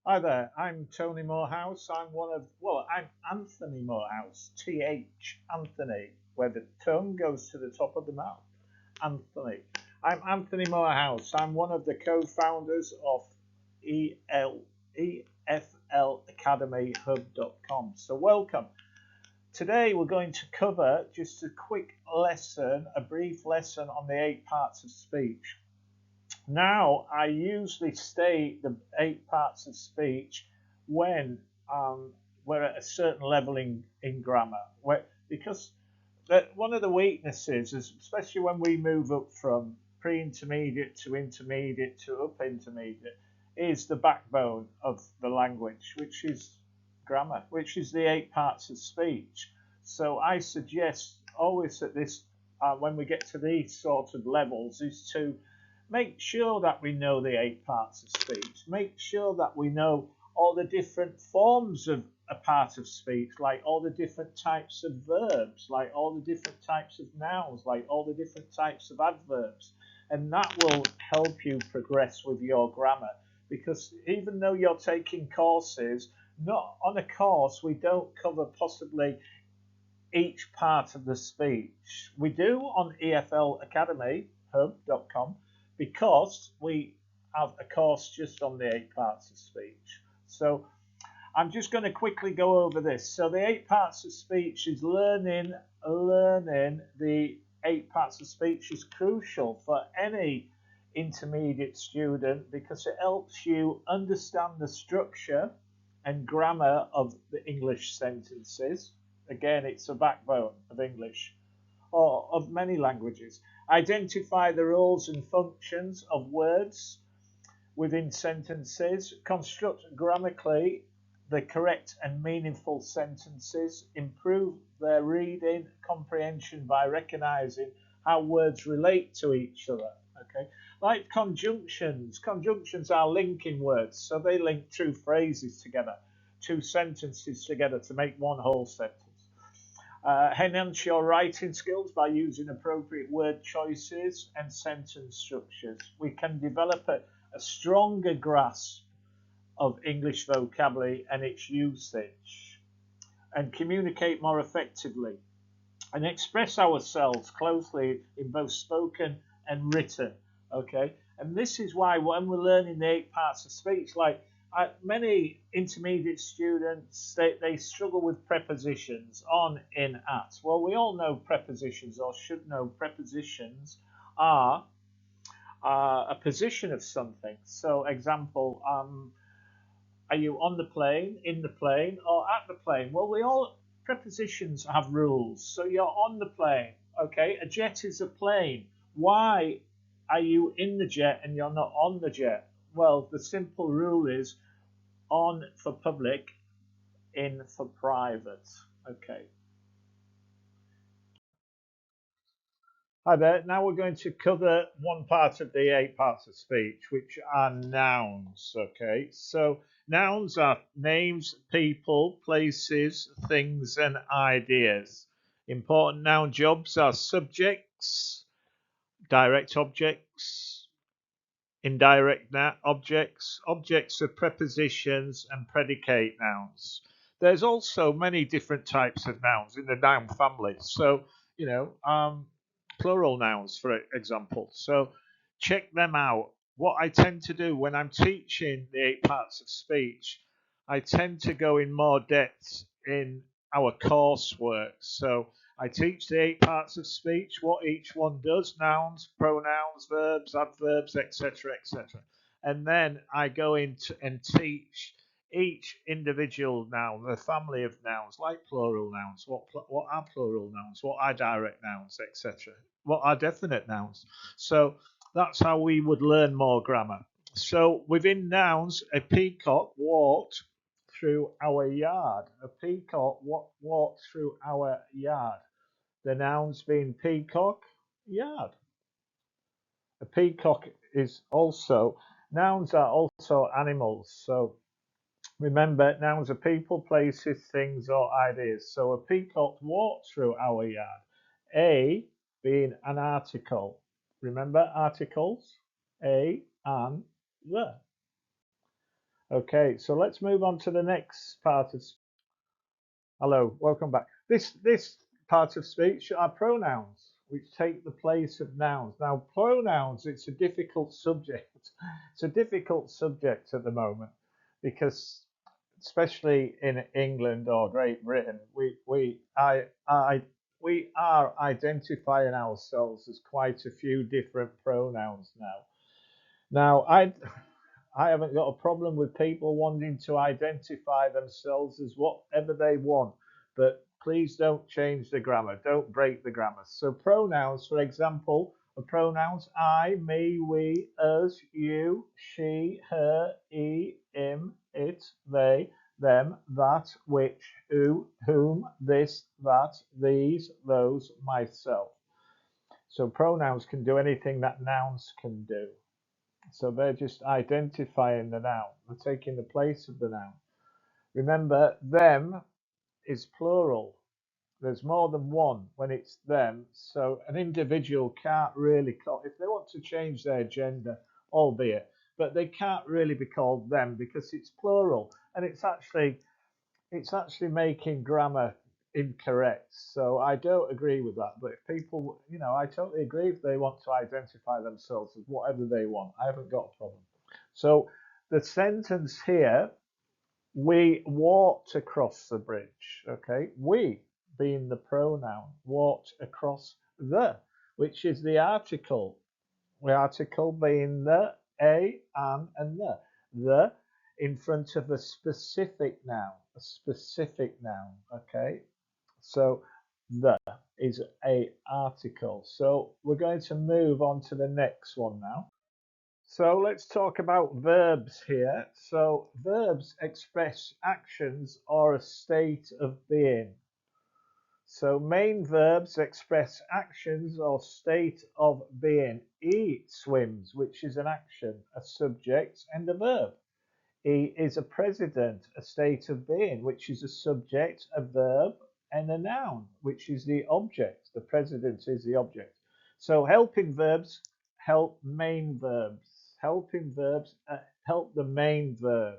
Hi there, I'm Tony Morehouse. I'm Anthony Morehouse, TH, Anthony, where the tongue goes to the top of the mouth. Anthony. I'm Anthony Morehouse. I'm one of the co-founders of EFLAcademyhub.com. So welcome. Today we're going to cover just a quick lesson, a brief lesson on the 8 parts of speech. Now, I usually state the 8 parts of speech when we're at a certain level in grammar. Because one of the weaknesses is, especially when we move up from pre-intermediate to up intermediate, is the backbone of the language, which is grammar, which is the 8 parts of speech. So I suggest always at this, when we get to these sort of levels, is to make sure that we know the 8 parts of speech. Make sure that we know all the different forms of a part of speech, like all the different types of verbs, like all the different types of nouns, like all the different types of adverbs. And that will help you progress with your grammar. Because even though you're taking courses, not on a course, we don't cover possibly each part of the speech. We do on EFLAcademyhub.com, because we have a course just on the 8 parts of speech. So I'm just going to quickly go over this. So the 8 parts of speech is learning the 8 parts of speech is crucial for any intermediate student, because it helps you understand the structure and grammar of the English sentences. Again, it's a backbone of English, or of many languages. Identify the roles and functions of words within sentences. Construct grammatically the correct and meaningful sentences. Improve their reading comprehension by recognizing how words relate to each other. Okay, like conjunctions. Conjunctions are linking words, so they link 2 phrases together, 2 sentences together to make one whole sentence. Enhance your writing skills by using appropriate word choices and sentence structures. We can develop a stronger grasp of English vocabulary and its usage, and communicate more effectively, and express ourselves closely in both spoken and written. Okay, and this is why when we're learning the 8 parts of speech, like many intermediate students, they struggle with prepositions, on, in, at. Well, we all know prepositions, or should know prepositions are a position of something. So example, are you on the plane, in the plane, or at the plane? Well, prepositions have rules. So you're on the plane. Okay, a jet is a plane. Why are you in the jet and you're not on the jet? Well, the simple rule is on for public, in for private. Okay. Hi there. Now we're going to cover one part of the 8 parts of speech, which are nouns. Okay. So nouns are names, people, places, things, and ideas. Important noun jobs are subjects, direct objects, indirect objects, objects of prepositions, and predicate nouns. There's also many different types of nouns in the noun family. So, plural nouns, for example. So, check them out. What I tend to do when I'm teaching the 8 parts of speech, I tend to go in more depth in our coursework. So, I teach the 8 parts of speech, what each one does, nouns, pronouns, verbs, adverbs, etc., etc. And then I go into and teach each individual noun, the family of nouns, like plural nouns. What are plural nouns? What are direct nouns, etc.? What are definite nouns? So that's how we would learn more grammar. So within nouns, a peacock walked through our yard. A peacock walked through our yard. The nouns being peacock, yard. A peacock is also, nouns are also animals. So remember, nouns are people, places, things, or ideas. So a peacock walked through our yard. A being an article. Remember articles? A, and, the. Okay, so let's move on to the next part of. Hello, welcome back. This part of speech are pronouns, which take the place of nouns. Now, pronouns, it's a difficult subject. It's a difficult subject at the moment because, especially in England or Great Britain, we are identifying ourselves as quite a few different pronouns now. Now, I haven't got a problem with people wanting to identify themselves as whatever they want, but please don't change the grammar. Don't break the grammar. So pronouns, for example, are pronouns I, me, we, us, you, she, her, he, him, it, they, them, that, which, who, whom, this, that, these, those, myself. So pronouns can do anything that nouns can do. So they're just identifying the noun. They're taking the place of the noun. Remember, them is plural. There's more than one when it's them. So an individual can't really call, if they want to change their gender, albeit, but they can't really be called them because it's plural. And it's actually making grammar incorrect. So I don't agree with that. But if people, I totally agree if they want to identify themselves as whatever they want. I haven't got a problem. So the sentence here, we walked across the bridge. Okay, we being the pronoun, walked across the, which is the article. The article being the, a, an, and the in front of a specific noun, okay? So the is a article. So we're going to move on to the next one now. So let's talk about verbs here. So verbs express actions or a state of being. So main verbs express actions or state of being. He swims, which is an action, a subject, and a verb. He is a president, a state of being, which is a subject, a verb, and a noun, which is the object. The president is the object. So helping verbs help main verbs. Helping verbs help the main verb.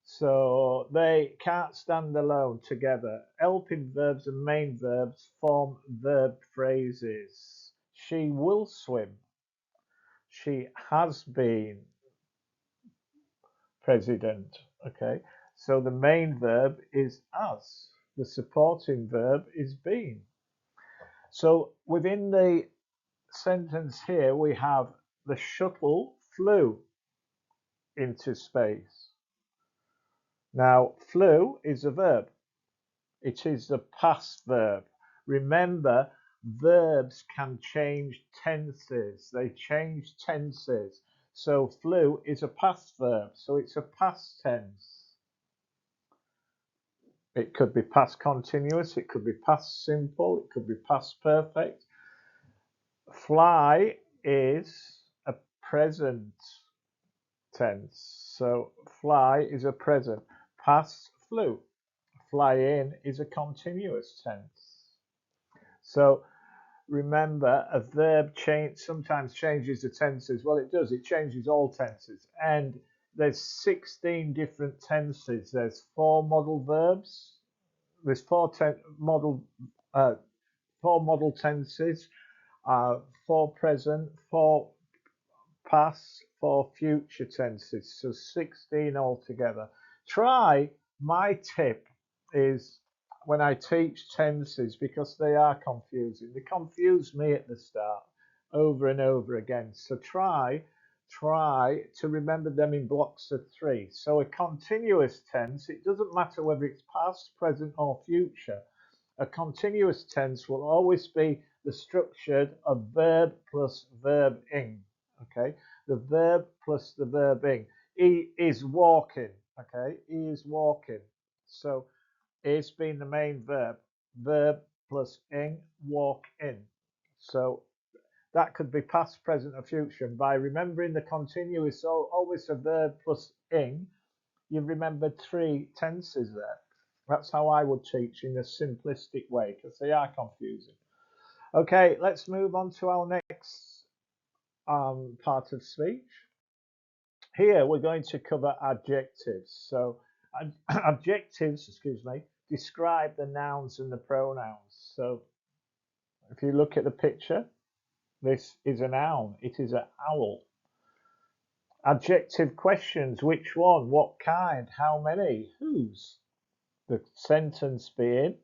So they can't stand alone together. Helping verbs and main verbs form verb phrases. She will swim. She has been president. Okay. So the main verb is has. The supporting verb is been. So within the sentence here, we have the shuttle flew into space. Now, flew is a verb. It is the past verb. Remember, verbs can change tenses. They change tenses. So flew is a past verb. So it's a past tense. It could be past continuous. It could be past simple. It could be past perfect. Fly is a present tense. So fly is a present. Past flew. Fly in is a continuous tense. So remember, a verb sometimes changes the tenses. Well, it does. It changes all tenses. And there's 16 different tenses. There's 4 modal verbs. There's 4 model tenses, 4 present, 4 past, 4 future tenses. So 16 altogether. My tip is when I teach tenses, because they are confusing. They confuse me at the start over and over again. So try to remember them in blocks of 3. So a continuous tense, it doesn't matter whether it's past, present, or future. A continuous tense will always be the structure of verb plus verb ing. Okay, the verb plus the verb ing. He is walking. Okay, he is walking. So is being the main verb. Verb plus ing, walk in. So that could be past, present, or future. And by remembering the continuous, always a verb plus ing, you've remembered 3 tenses there. That's how I would teach in a simplistic way because they are confusing. Okay, let's move on to our next part of speech. here we're going to cover adjectives. So adjectives, excuse me, describe the nouns and the pronouns. So if you look at the picture, this is a noun. It is an owl. Adjective questions: which one, what kind, how many, whose. The sentence being,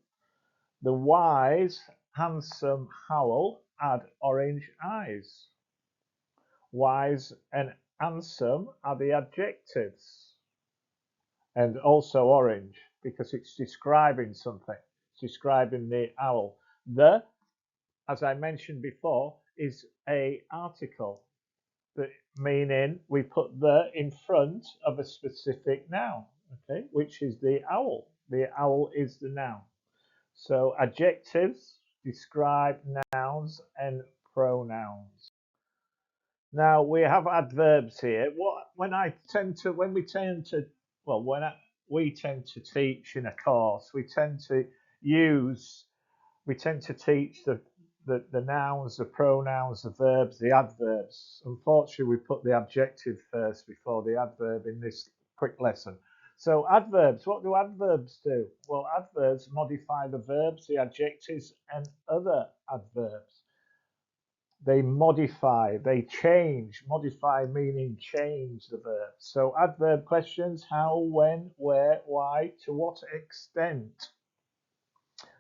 the wise, handsome owl had orange eyes. Wise and handsome are the adjectives. And also orange, because it's describing something. It's describing the owl. The, as I mentioned before, is a article, meaning we put the in front of a specific noun, okay, which is the owl. The owl is the noun. So adjectives describe nouns and pronouns. Now we have adverbs here. When we tend to teach in a course, we tend to teach the nouns, the pronouns, the verbs, the adverbs. Unfortunately, we put the adjective first before the adverb in this quick lesson. So adverbs, what do adverbs do? Well, adverbs modify the verbs, the adjectives, and other adverbs. They modify, they change. Modify meaning change the verb. So adverb questions: how, when, where, why, to what extent.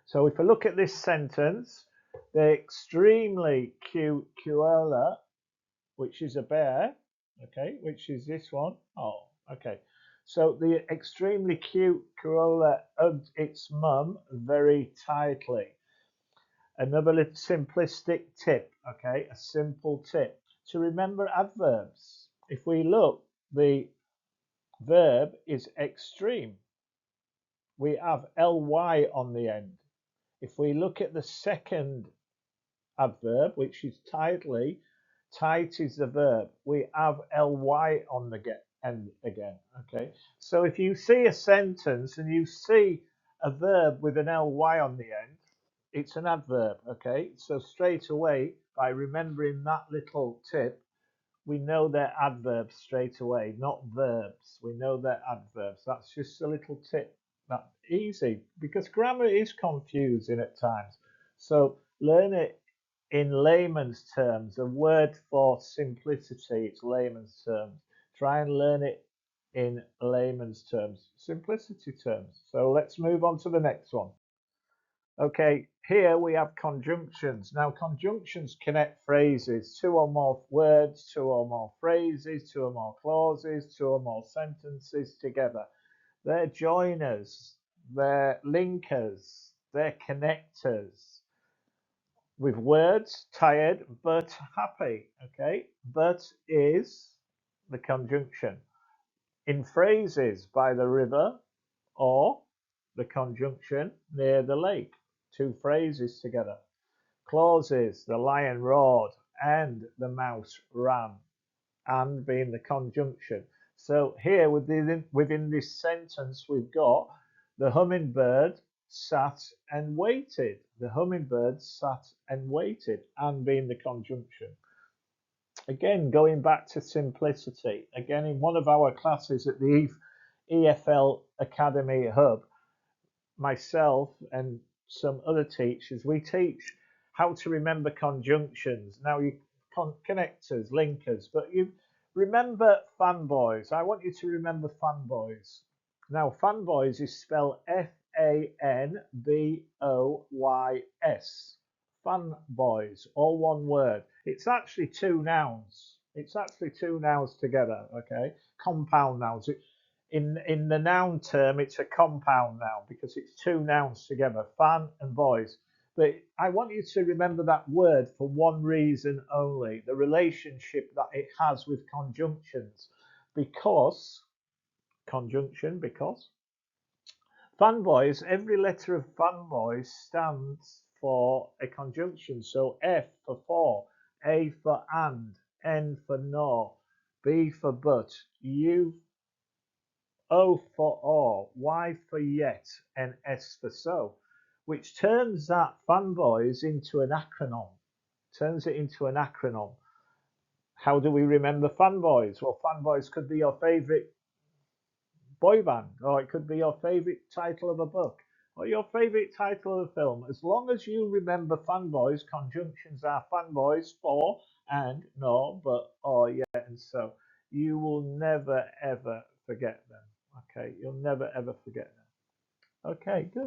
So if I look at this sentence, the extremely cute koala, which is a bear, okay, which is this one. Oh, okay. So the extremely cute koala hugged its mum very tightly. Another little simplistic tip, okay, a simple tip to remember adverbs. If we look, the verb is extreme. We have ly on the end. If we look at the second adverb, which is tightly, tight is the verb. We have ly on the end again, okay? So if you see a sentence and you see a verb with an ly on the end, it's an adverb, okay? So straight away, by remembering that little tip, we know they're adverbs straight away, not verbs. We know they're adverbs. That's just a little tip. That's easy, because grammar is confusing at times. So learn it in layman's terms. A word for simplicity, it's layman's terms. Try and learn it in layman's terms, simplicity terms. So let's move on to the next one. Okay, here we have conjunctions. Now, conjunctions connect phrases, two or more words, two or more phrases, two or more clauses, two or more sentences together. They're joiners, they're linkers, they're connectors. With words, tired but happy, okay? But is the conjunction. In phrases, by the river, or the conjunction near the lake. Two phrases together. Clauses: the lion roared and the mouse ran, and being the conjunction. So here within this sentence we've got the hummingbird sat and waited. The hummingbird sat and waited, and being the conjunction. Again, going back to simplicity. Again, in one of our classes at the EFL Academy Hub, myself and some other teachers, we teach how to remember conjunctions. Now, you connectors, linkers, but you remember fanboys. I want you to remember fanboys. Now, fanboys is spelled Fanboys. Fanboys, all one word. It's actually two nouns. It's actually two nouns together, okay? Compound nouns. In the noun term, it's a compound noun because it's two nouns together, fan and boys. But I want you to remember that word for one reason only, the relationship that it has with conjunctions. Because fanboys, every letter of fanboys stands for a conjunction. So F for, A for and, N for no, B for but, U O for or, Y for yet, and S for so, which turns that fanboys into an acronym. Turns it into an acronym. How do we remember fanboys? Well, fanboys could be your favorite boy band, or it could be your favorite title of a book, or your favorite title of a film. As long as you remember fanboys, conjunctions are fanboys, for, and, no, but, or, yet, and so. You will never ever forget them. Okay, you'll never ever forget them. Okay, good.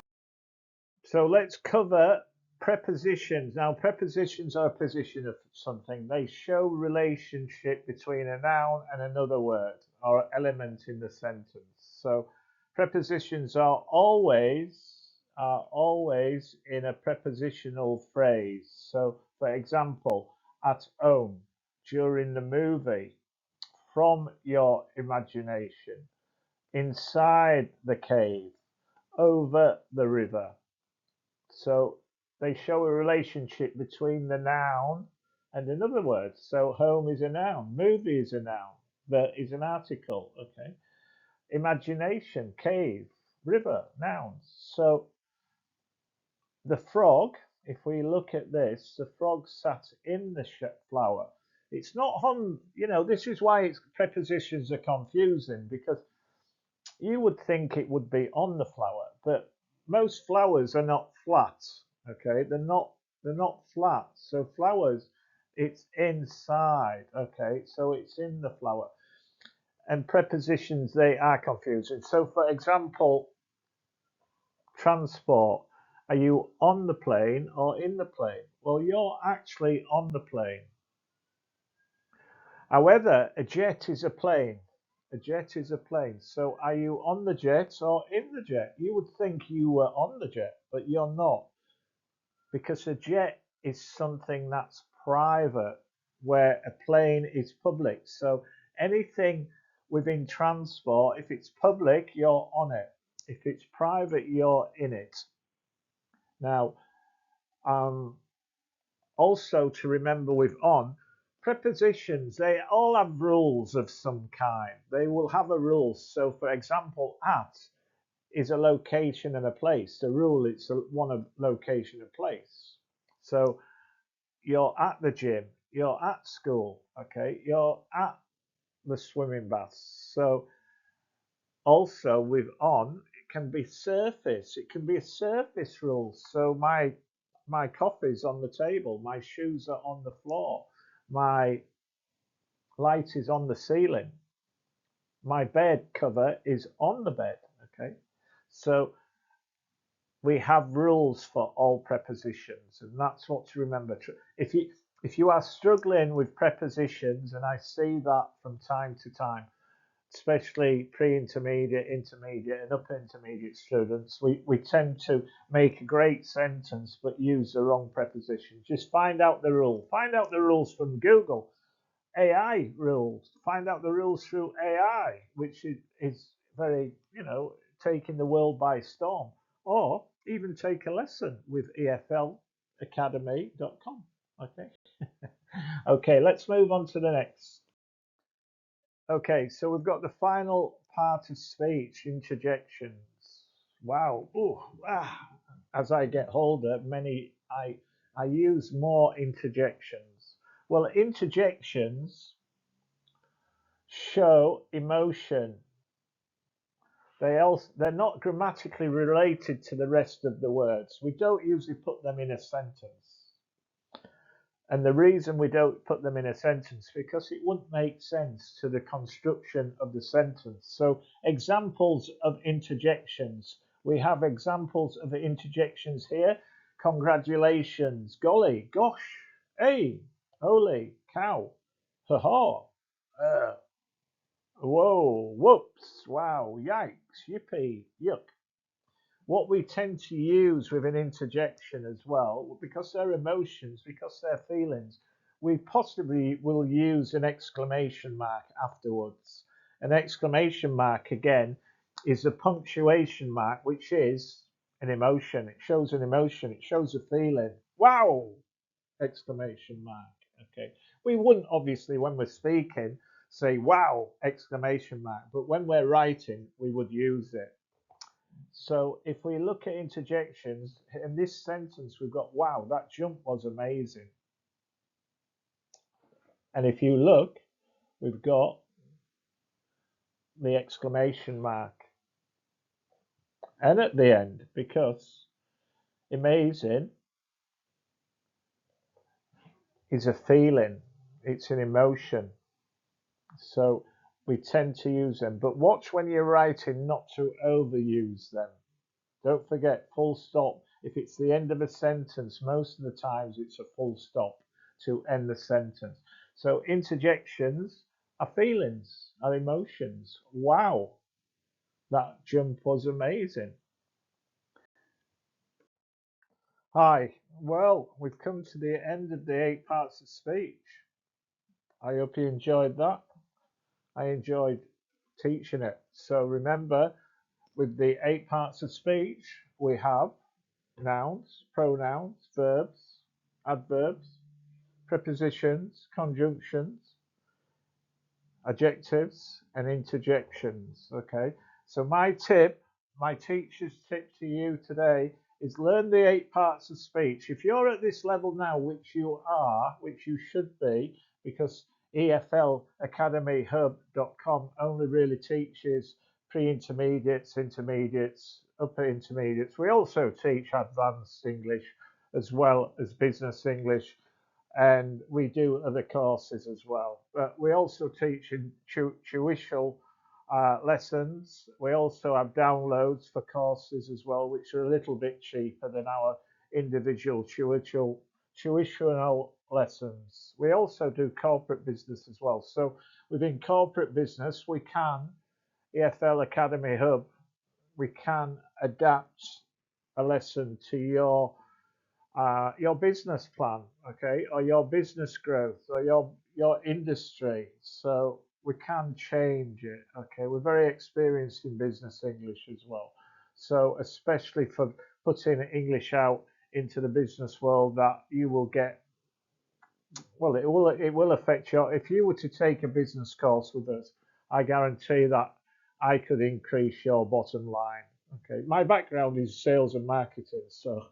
So let's cover prepositions. Now, prepositions are a position of something. They show relationship between a noun and another word or element in the sentence. So prepositions are always in a prepositional phrase. So, for example, at home, during the movie, from your imagination, inside the cave, over the river. So they show a relationship between the noun and another word. So home is a noun, movie is a noun, but is an article. Okay. Imagination, cave, river, nouns. So the frog, if we look at this, the frog sat in the flower. It's not on, this is why prepositions are confusing, because you would think it would be on the flower, but most flowers are not flat. Okay, they're not flat. So flowers, it's inside. Okay, so it's in the flower. And prepositions, they are confusing. So for example, transport. Are you on the plane or in the plane? Well, you're actually on the plane. However, a jet is a plane. A jet is a plane. So are you on the jet or in the jet? You would think you were on the jet, but you're not. Because a jet is something that's private, where a plane is public. So anything within transport, if it's public, you're on it. If it's private, you're in it. Now, also to remember with on, prepositions, they all have rules of some kind. They will have a rule. So for example, at is a location and a place. The rule is one of location and place. So you're at the gym, you're at school, okay, you're at the swimming baths. So also with on, it can be surface. It can be a surface rule. So my coffee's on the table, my shoes are on the floor, my light is on the ceiling, my bed cover is on the bed. Okay, so we have rules for all prepositions, and that's what to remember. If you are struggling with prepositions, and I see that from time to time, especially pre-intermediate, intermediate, and upper intermediate students, we tend to make a great sentence but use the wrong preposition. Just find out the rule. Find out the rules from Google. AI rules. Find out the rules through AI, which is very, taking the world by storm. Or even take a lesson with eflacademy.com. Okay. Okay, let's move on to the next. Okay, so we've got the final part of speech, interjections. Wow. Ooh, as I get older, I use more interjections. Well, interjections show emotion. They're not grammatically related to the rest of the words. We don't usually put them in a sentence. And the reason we don't put them in a sentence, because it wouldn't make sense to the construction of the sentence. So examples of interjections. We have examples of interjections here. Congratulations, golly, gosh, hey, holy, cow, ha-ha, whoa, whoops, wow, yikes, yippee, yuck. What we tend to use with an interjection as well, because they're emotions, because they're feelings, we possibly will use an exclamation mark afterwards. An exclamation mark, again, is a punctuation mark, which is an emotion. It shows an emotion, it shows a feeling. Wow! Exclamation mark. Okay. We wouldn't obviously, when we're speaking, say wow! Exclamation mark, but when we're writing, we would use it. So if we look at interjections, in this sentence we've got wow, that jump was amazing. And if you look, we've got the exclamation mark and at the end, because amazing is a feeling, it's an emotion. So we tend to use them. But watch when you're writing not to overuse them. Don't forget full stop. If it's the end of a sentence, most of the times it's a full stop to end the sentence. So interjections are feelings, are emotions. Wow, that jump was amazing. Hi, well, we've come to the end of the 8 parts of speech. I hope you enjoyed that. I enjoyed teaching it. So remember, with the 8 parts of speech, we have nouns, pronouns, verbs, adverbs, prepositions, conjunctions, adjectives, and interjections. Okay, so my tip, my teacher's tip to you today is learn the 8 parts of speech. If you're at this level now, which you are, which you should be, because EFLacademyhub.com only really teaches pre-intermediates, intermediates, upper intermediates. We also teach advanced English as well as business English, and we do other courses as well. But we also teach in tuitional lessons. We also have downloads for courses as well, which are a little bit cheaper than our individual tuitional lessons. We also do corporate business as well. So within corporate business, we can, EFL Academy Hub, we can adapt a lesson to your business plan, okay, or your business growth, or your industry. So we can change it. Okay, we're very experienced in business English as well. So especially for putting English out into the business world, that you will get. Well, it will affect your. If you were to take a business course with us, I guarantee that I could increase your bottom line. Okay, my background is sales and marketing, so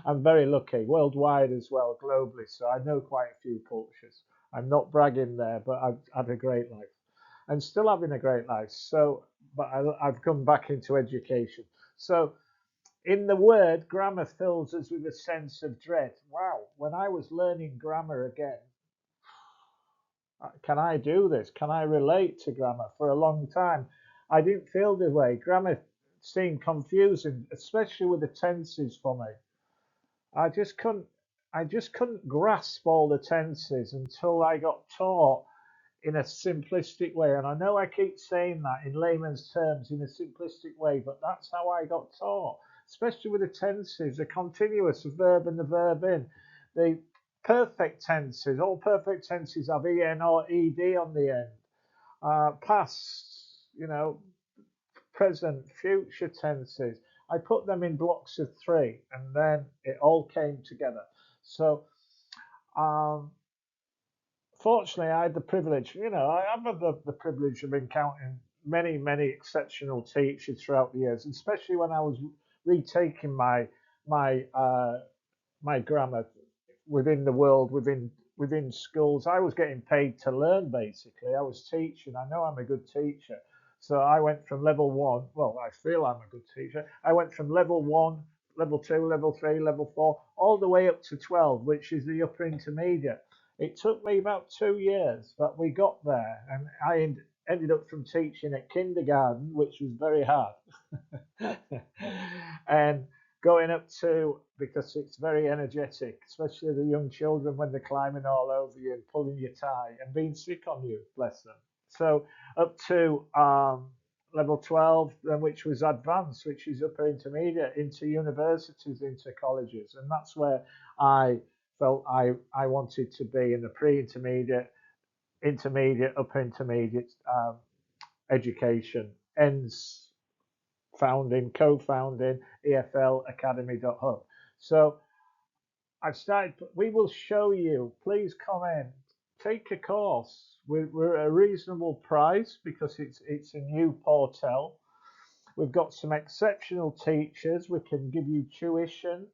I'm very lucky, worldwide as well, globally. So I know quite a few cultures. I'm not bragging there, but I've had a great life, and still having a great life. So, but I've come back into education. So in the word, grammar fills us with a sense of dread. Wow, when I was learning grammar again, can I do this? Can I relate to grammar? For a long time, I didn't feel the way. Grammar seemed confusing, especially with the tenses for me. I just couldn't I just couldn't grasp all the tenses until I got taught in a simplistic way. And I know I keep saying that in layman's terms in a simplistic way, but that's how I got taught, especially with the tenses, the continuous, the verb and the verb in. The perfect tenses, all perfect tenses have en or ed on the end. Past, present, future tenses. I put them in blocks of 3, and then it all came together. So um, fortunately, I had the privilege, I have had the privilege of encountering many, many exceptional teachers throughout the years, especially when I was retaking my my grammar within the world, within schools. I was getting paid to learn, basically. I was teaching. I know I'm a good teacher. So I went from level 1, well, I feel I'm a good teacher. I went from level 1, level 2, level 3, level 4, all the way up to 12, which is the upper intermediate. It took me about 2 years, but we got there, and I ended up from teaching at kindergarten, which was very hard, and going up to, because it's very energetic, especially the young children when they're climbing all over you and pulling your tie and being sick on you, bless them. So up to level 12, then, which was advanced, which is upper intermediate, into universities, into colleges, and that's where I felt I wanted to be, in the pre-intermediate, intermediate, upper intermediate education. Ends co-founding EFLacademy.hub. So I've started, we will show you, please come in, take a course. We're at a reasonable price because it's a new portal. We've got some exceptional teachers. We can give you tuition,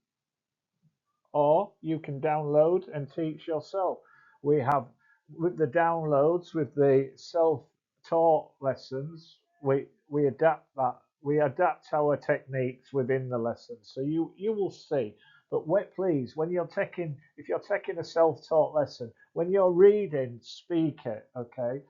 or you can download and teach yourself. We have with the downloads, with the self-taught lessons, we adapt that. We adapt our techniques within the lesson. So you will see. But please, when you're taking, if you're taking a self-taught lesson, when you're reading, speak it. Okay.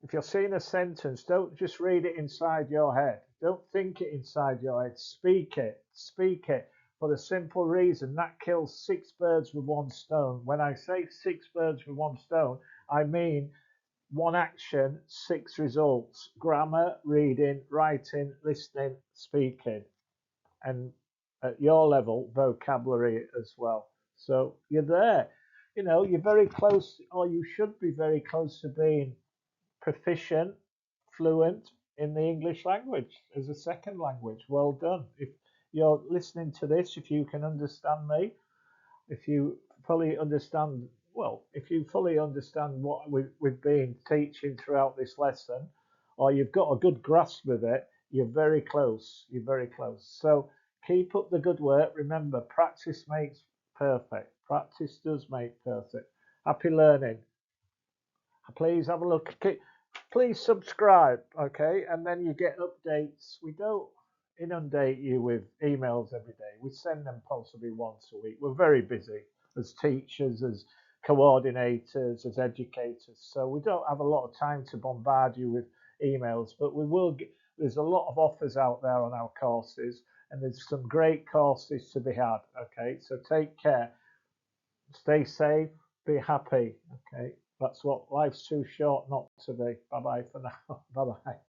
If you're seeing a sentence, don't just read it inside your head. Don't think it inside your head. Speak it. Speak it. For the simple reason that kills 6 birds with one stone. When I say 6 birds with one stone, I mean one action, 6 results. Grammar, reading, writing, listening, speaking. And at your level, vocabulary as well. So you're there. You know, you're very close, or you should be very close to being proficient, fluent in the English language as a second language. Well done. If you're listening to this, if you can understand me, if you fully understand, well, if you fully understand what we've been teaching throughout this lesson, or you've got a good grasp of it, you're very close. You're very close. So keep up the good work. Remember, practice makes perfect. Practice does make perfect. Happy learning. Please have a look. Please subscribe, okay? And then you get updates. We don't inundate you with emails every day. We send them possibly once a week. We're very busy as teachers, as coordinators, as educators. So we don't have a lot of time to bombard you with emails, but we will get, there's a lot of offers out there on our courses, and there's some great courses to be had, okay? So take care. Stay safe, be happy, okay? That's what life's too short not to be. Bye bye for now. Bye bye.